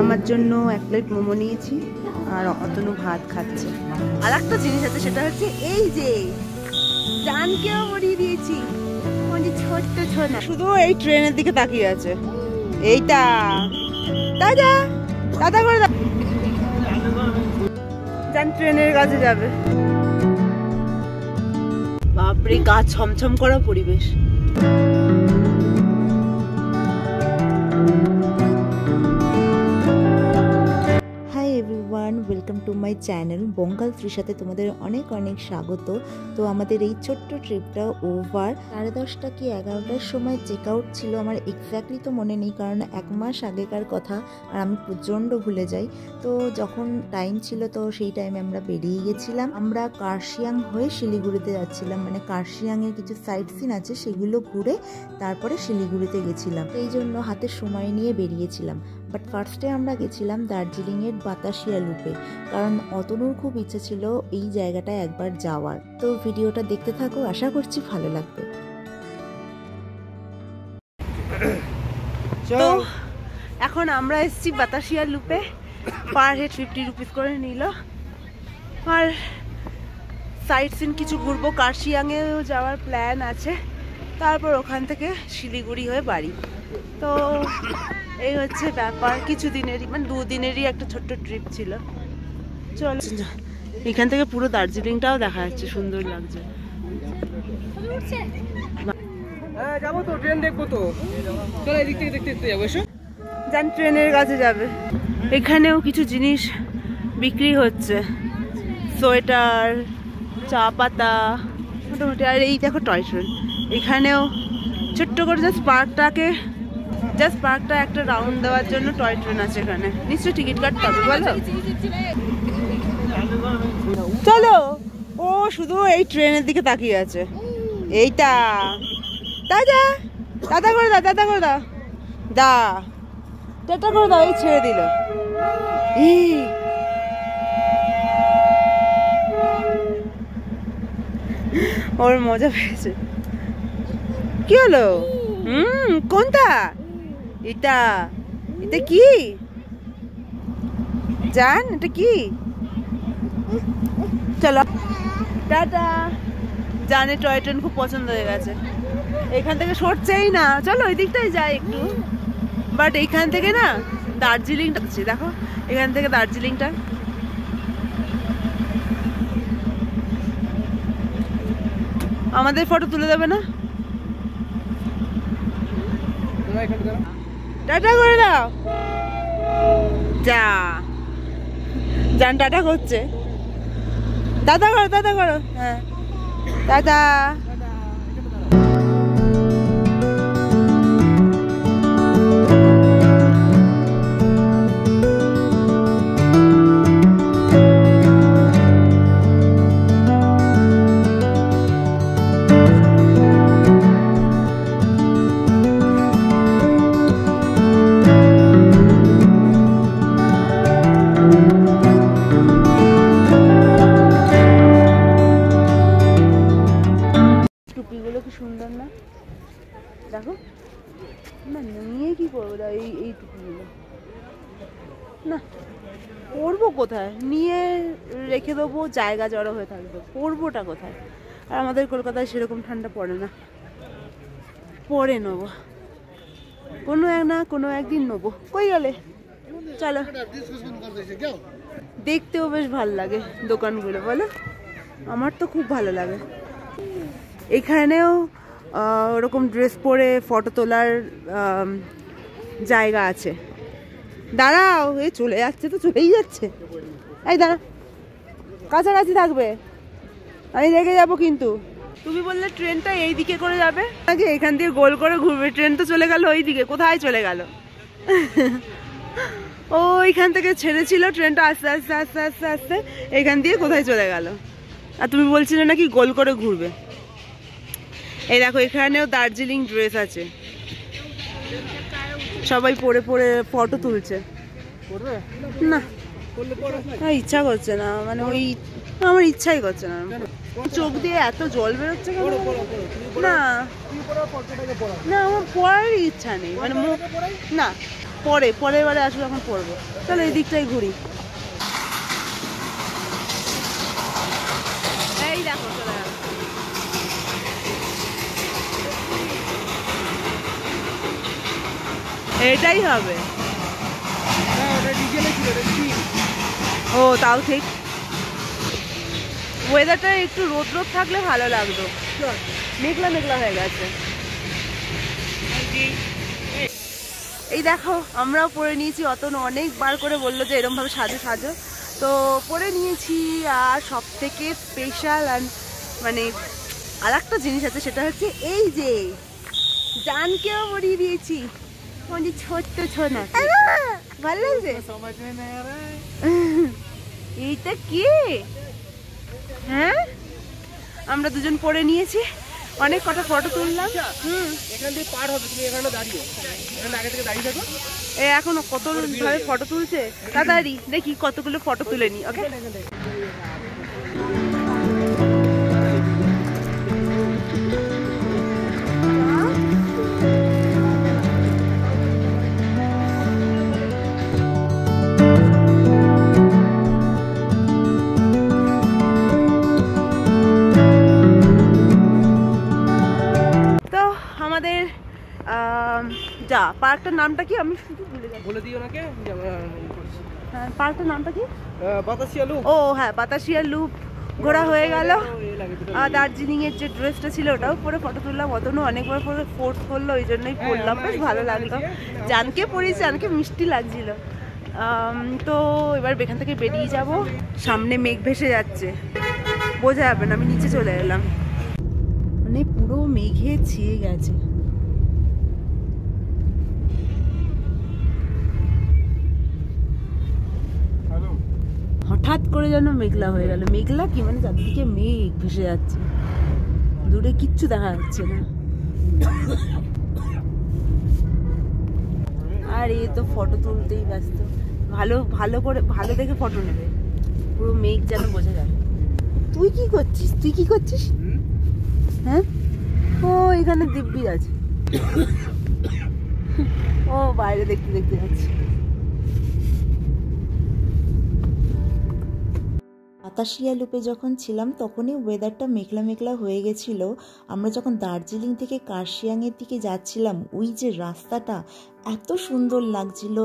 আমার জন্য 1 প্লেট মোমো নিয়েছি আর অতনু ভাত খাচ্ছে। আর একটা জিনিস আছে, সেটা হচ্ছে এই যে জানকেও পরিয়ে দিয়েছি, ছোট্ট ছোনা শুধু এই ট্রেনের দিকে তাকিয়ে আছে। এইটা দাদা দাদা করে জান ট্রেনের কাছে যাবে। বাপরে, গা ছমছম করা পরিবেশ। ওয়েলকাম টু মাই চ্যানেল বঙ্গাল ত্রিশাতে তোমাদের অনেক অনেক স্বাগত। তো আমাদের এই ছোট্ট ট্রিপটা ওভার 10:30 কি 11টার সময় চেক আউট ছিল। আমার এক্স্যাক্টলি তো মনে নেই, কারণ 1 মাস আগেকার কথা আর আমি প্রচণ্ড ভুলে যাই। তো যখন টাইম ছিল তো সেই টাইমে আমরা বেরিয়ে গেছিলাম। আমরা কার্শিয়াং হয়ে শিলিগুড়িতে যাচ্ছিলাম, মানে কার্শিয়াংয়ের কিছু সাইট সিন আছে সেগুলো ঘুরে তারপরে শিলিগুড়িতে গেছিলাম। এই জন্য হাতে সময় নিয়ে বেরিয়েছিলাম। বাট ফার্স্টে আমরা গেছিলাম দার্জিলিংয়ের বাতাসিয়া লুপে, কারণ অতনুর খুব ইচ্ছে ছিল এই জায়গাটায় একবার যাওয়ার। তো ভিডিওটা দেখতে থাকো, আশা করছি ভালো লাগবে। তো এখন আমরা এসেছি বাতাসিয়া লুপে। পার হেড 50 রুপিস করে নিল। আর সাইট সিন কিছু ঘুরবো, কার্শিয়াংয়েও যাওয়ার প্ল্যান আছে, তারপর ওখান থেকে শিলিগুড়ি হয়ে বাড়ি। তো এই হচ্ছে ব্যাপার, কিছু দিনেরই মানে 2 দিনেরই একটা ছোট্ট ট্রিপ ছিল। চলো, এখান থেকে পুরো দার্জিলিংটাও দেখা যাচ্ছে, সুন্দর লাগছে। যাবো তো, ট্রেন দেখবো তো, চলো এদিক থেকে দেখতে দেখতে যাবো। জান ট্রেনের কাছে যাবে। এখানেও কিছু জিনিস বিক্রি হচ্ছে, সোয়েটার, চা পাতা মোটামুটি। আর এই দেখো টয় ট্রেন, এখানেও ছোট্ট করে জাস্ট পার্কটা একটা রাউন্ড দেওয়ার জন্য টয় ট্রেন আছে এখানে। নিশ্চয়ই টিকিট কাটতে হবে, বলো। চলো, ও শুধু এই ট্রেনের দিকে তাকিয়ে আছে। এইটা দাদা দাদা করে দাও, দাদা করে দাও, টাটা করে দাও। এই ছেড়ে দিল। ওর মজা পেয়েছে। কি হলো? কোনটা? এটা কি জান? এটা কি? চলো টাটা। জানে টয় ট্রেন খুব পছন্দ হয়ে গেছে। এখান থেকে সরছেই না। চলো ওই দিকটাই যাই একটু। বাট এইখান থেকে না দার্জিলিংটা দেখো, এখান থেকে দার্জিলিংটা আমাদের ফটো তুলে দেবে না? টাটা করে দাও। জান টাটা করছে। দাদা করো। হ্যাঁ দাদা। টুপিগুলো কি সুন্দর না? দেখো না, নিয়ে কি করবো? এই টুপিগুলো না পরবো কোথায়? নিয়ে রেখে দেবো, জায়গা জড়ো হয়ে থাকবে, পরবোটা কোথায়? আর আমাদের কলকাতায় সেরকম ঠান্ডা পড়ে না। পরে নেবো কোনো একদিন নেবো। কই গেলে? চলো, দেখতেও বেশ ভালো লাগে দোকানগুলো, বলো। আমার তো খুব ভালো লাগে। এখানেও ওরকম ড্রেস পরে ফটো তোলার জায়গা আছে। দাঁড়াও, এই চলে যাচ্ছে তো, চলেই যাচ্ছে। এই দাঁড়া, কাছাকাছি থাকবে, আমি রেখে যাবো। কিন্তু তুমি বললে ট্রেনটা এই দিকে করে যাবে নাকি এখান দিয়ে গোল করে ঘুরবে? ট্রেন তো চলে গেল ওই দিকে। কোথায় চলে গেল? ও এখান থেকে ছেড়েছিল ট্রেনটা, আস্তে আস্তে আস্তে আস্তে আস্তে এখান দিয়ে কোথায় চলে গেল। আর তুমি বলছিলে নাকি গোল করে ঘুরবে। এই দেখো, এখানেও দার্জিলিং ড্রেস আছে, সবাই পরে পরে ফটো তুলছে। না ইচ্ছা করছে না, মানে ওই আমার ইচ্ছাই করছে না। চোখ দিয়ে এত জল বেরোচ্ছে না, না আমার পড়ার ইচ্ছা নেই, মানে না পরের বারে আসলে এখন পরবো। চলো এই দিকটাই ঘুরি। এই দেখো চলে গেল। এটাই হবে। ও তাও ঠিক, ওয়েদারটা একটু রোদ রোদ থাকলে ভালো লাগতো, মেঘলা মেঘলা হয়ে গেছে। এই দেখো আমরাও পরে নিয়েছি, অতনু অনেকবার করে বললো যে এরকম ভাবে সাজো সাজো, তো পরে নিয়েছি। আর সব থেকে স্পেশাল আর মানে আর একটা জিনিস আছে, সেটা হচ্ছে এই যে জানকেও পরিয়ে দিয়েছি, ছোট্ট ছোনা, ভালো লাগছে। এইটা কি? হ্যাঁ আমরা দুজন পরে নিয়েছি, অনেক কটা ফটো তুললাম। এখান থেকে পার হবে, তুমি এখানে দাঁড়িয়ে, এখানে আগে থেকে দাঁড়িয়ে থাকো। এখনো কত ভাবে ফটো তুলছে, তাড়াতাড়ি দেখি কতগুলো ফটো তুলে নি। ওকে যা পার্কটার নামটা কি আমি শুধু ভুলে যাচ্ছি, বলে দিও নাকি। হ্যাঁ পার্কটার নামটা কি? বাতাসিয়া লুপ। ও হ্যাঁ বাতাসিয়া লুপ ঘোরা হয়ে গেল। দার্জিলিং এর যে ড্রেসটা ছিল ওটাও পরে ফটো তুললাম, অতনু অনেকবার পরে ফোর্ট করলো, ওই জন্যই পরলাম, বেশ ভালো লাগলো। জানকে পরিয়েছি, জানকে মিষ্টি লাগছিল। তো এবার এখান থেকে বেরিয়ে যাব। সামনে মেঘ ভেসে যাচ্ছে, বোঝা যাবে না, আমি নিচে চলে এলাম, মানে পুরো মেঘে ছেয়ে গেছে। হঠাৎ করে যেন মেঘলা হয়ে গেল, মেঘলা কি মানে চারদিকে মেঘ ভেসে যাচ্ছে, দূরে কিচ্ছু দেখা যাচ্ছে না। আর এই তো ফটো তুলতেই ব্যস্ত, ভালো করে ভালো দেখে ফটো নেবে, পুরো মেঘ যেন বোঝা যায়। তুই কি করছিস? হ্যাঁ ও এখানে দিব্যি আছে, ও বাইরে দেখতে যাচ্ছে। বাতাসিয়া লুপে যখন ছিলাম তখনই ওয়েদারটা মেঘলা মেঘলা হয়ে গেছিল। আমরা যখন দার্জিলিং থেকে কার্শিয়াংয়ের দিকে যাচ্ছিলাম, ওই যে রাস্তাটা এত সুন্দর লাগছিল,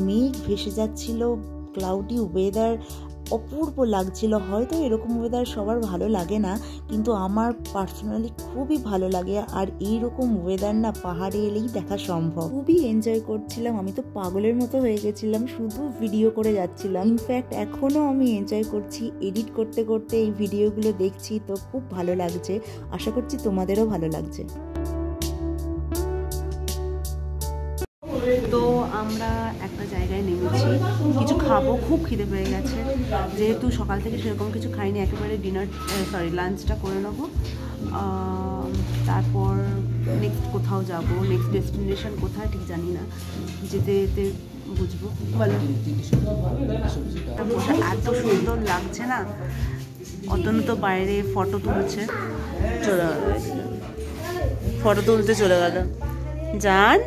মেঘ ভেসে যাচ্ছিল, ক্লাউডি ওয়েদার, অপূর্ব লাগছিল। হয়তো এরকম ওয়েদার সবার ভালো লাগে না, কিন্তু আমার পার্সোনালি খুবই ভালো লাগে। আর এইরকম ওয়েদার না পাহাড়ে এলেই দেখা সম্ভব। খুবই এনজয় করছিলাম, আমি তো পাগলের মতো হয়ে গেছিলাম, শুধু ভিডিও করে যাচ্ছিলাম। ইনফ্যাক্ট এখনও আমি এনজয় করছি, এডিট করতে করতে এই ভিডিওগুলো দেখছি, তো খুব ভালো লাগছে। আশা করছি তোমাদেরও ভালো লাগছে। তো আমরা একটা জায়গায় নেমেছি, কিছু খাবো, খুব খিদে পেয়ে গেছে, যেহেতু সকাল থেকে সেরকম কিছু খাইনি, একেবারে লাঞ্চটা করে নেবো। তারপর নেক্সট কোথাও যাব, নেক্সট ডেস্টিনেশন কোথায় ঠিক জানি না, যেতে যেতে বুঝবো। বলো, এত সুন্দর লাগছে না। অতনু তো বাইরে ফটো তুলছে, ফটো তুলতে চলে গেল। জান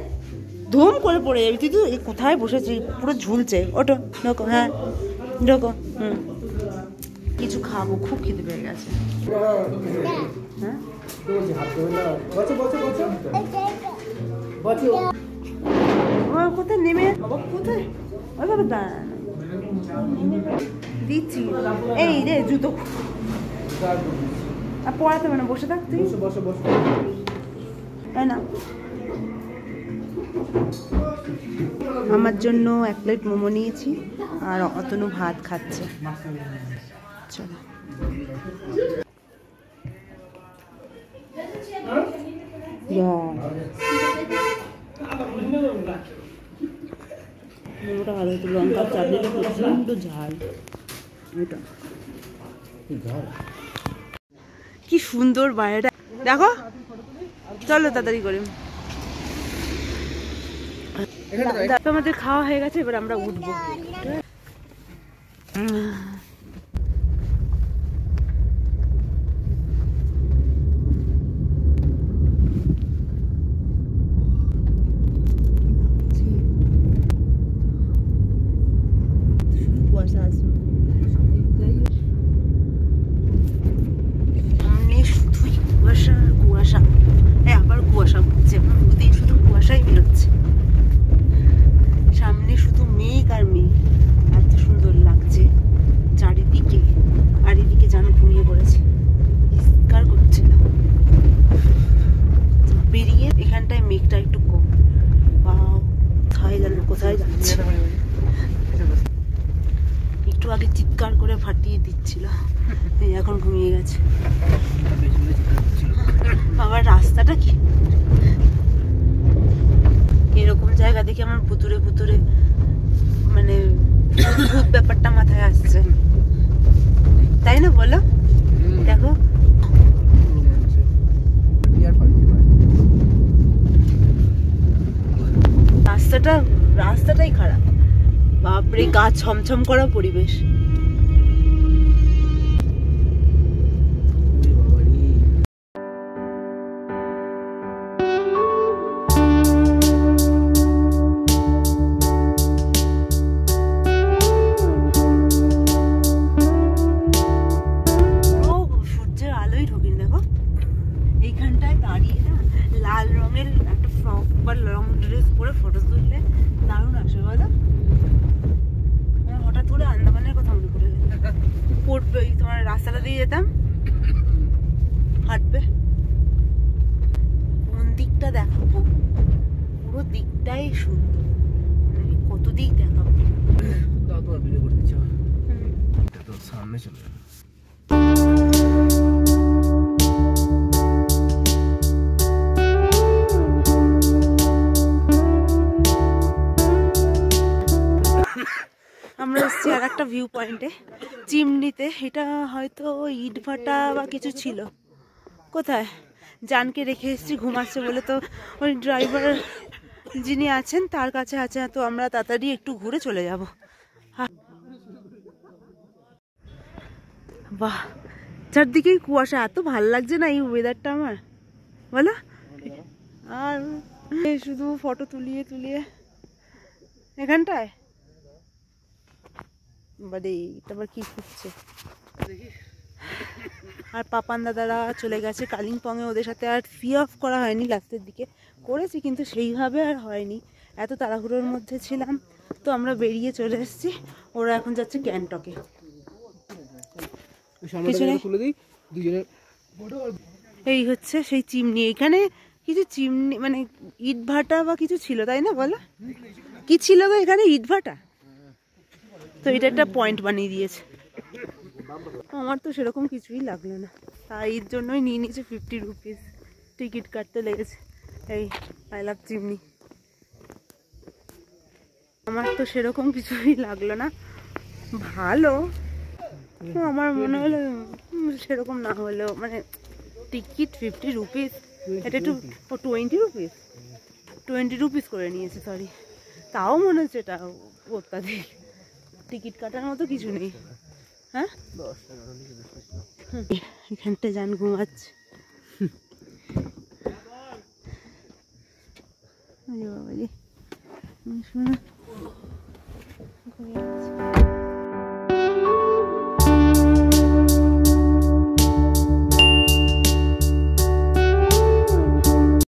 ধুম করে পড়ে যাবি তুই, তো কোথায় বসেছি, পুরো ঝুলছে। ওটো ঢোকো, হ্যাঁ ঢোকো। কিছু খাবো, খুব খিদে পেয়ে গেছে। হ্যাঁ কোথায় নেমে, কোথায় দিচ্ছি, এই রে জুতো আর পড়াতে হবে না, বসে থাক তুই, তাই না। আমার জন্য 1 প্লেট মোমো নিয়েছি, আর অতনু ভাত খাচ্ছে। চলো মোমোটা ভালো হতো, লঙ্কার চাটনিটা প্রচণ্ড ঝাল। কি সুন্দর বাইরেটা দেখো, চলো তাড়াতাড়ি করে। আমাদের খাওয়া হয়ে গেছে, এবার আমরা উঠবো। কুয়াশা আসবে। সামনে শুধুই কুয়াশা আর কুয়াশা, আবার কুয়াশা উঠছে, নদী শুধু কুয়াশাই বেরোচ্ছে, সামনে শুধু মেঘ আর মেঘ। এত সুন্দর লাগছে চারিদিকে, আর এদিকে যেন ঘুমিয়ে পড়েছে, চিৎকার করছিল। বেরিয়ে এখানটায় মেঘটা একটু কম, কোথায় গেল, কোথায় যাচ্ছে। একটু আগে চিৎকার করে ফাটিয়ে দিচ্ছিল, এখন ঘুমিয়ে গেছে। আবার রাস্তাটা কি এরকম জায়গা দেখে আমার ভুতুরে ভুতুরে মানে ভূত ব্যাপারটা মাথায় আসছে, তাই না বলো? দেখো রাস্তাটাই খারাপ, বাপরে, গা ছমছম করা পরিবেশ। সূর্যের আলোই ঢোকেন, দেখো এইখানটায় দাঁড়িয়ে না লাল রঙের একটা ফ্রক বা লং ড্রেস পরে ফটো তুললে দারুণ আসে, বলো? হঠাৎ করে আন্দামানের কথা মনে পড়ে গেল। পড়বে তোমার রাস্তাটা দিয়ে যেতাম, হাঁটবে, কোন দিকটা দেখাবো, পুরো দিকটাই সুন্দর, মানে কত দিক দেখাবো। সামনে চলে যাবে। আমরা এসেছি আর একটা ভিউ পয়েন্টে, চিমনিতে। এটা হয়তো ইট ভাটা বা কিছু ছিল। কোথায় জানকে রেখে এসেছি, ঘুমাচ্ছে বলে, তো ওই ড্রাইভার যিনি আছেন তার কাছে আছে, তো আমরা তাড়াতাড়ি একটু ঘুরে চলে যাব। বাহ, চারদিকেই কুয়াশা, এত ভালো লাগছে না এই ওয়েদারটা আমার, বলো? আর শুধু ফটো তুলিয়ে তুলিয়ে এখানটায় বাড়ি, এটা আবার কি খুঁজছে। আর পাপান দাদারা চলে গেছে কালিম্পংয়ে, ওদের সাথে আর সি অফ করা হয়নি, লাস্টের দিকে করেছি কিন্তু সেইভাবে আর হয়নি, এত তাড়াহুড়োর মধ্যে ছিলাম। তো আমরা বেরিয়ে চলে এসেছি, ওরা এখন যাচ্ছে গ্যাংটকে। এই হচ্ছে সেই চিমনি, এখানে কিছু চিমনি মানে ইট ভাটা বা কিছু ছিল, তাই না বলো? কি ছিল গো এখানে? ইট ভাটা। তো এটা একটা পয়েন্ট বানিয়ে দিয়েছে। আমার তো সেরকম কিছুই লাগলো না, তাই এর জন্যই নিয়ে নিয়েছে 50 রুপিস টিকিট কাটতে লেগেছে। এই আই লাভ চিমনি, আমার তো সেরকম কিছুই লাগলো না, ভালো। আমার মনে হলো সেরকম না হলেও মানে টিকিট 50 রুপিস, এটা একটু 20 রুপিস 20 রুপিস করে নিয়েছে, সরি। তাও মনে হচ্ছে এটা অত্যাধিক, টিকিট কাটার মতো কিছু নেই। হ্যাঁ, এখানটা যান ঘুমাচ্ছে। বাবা রে,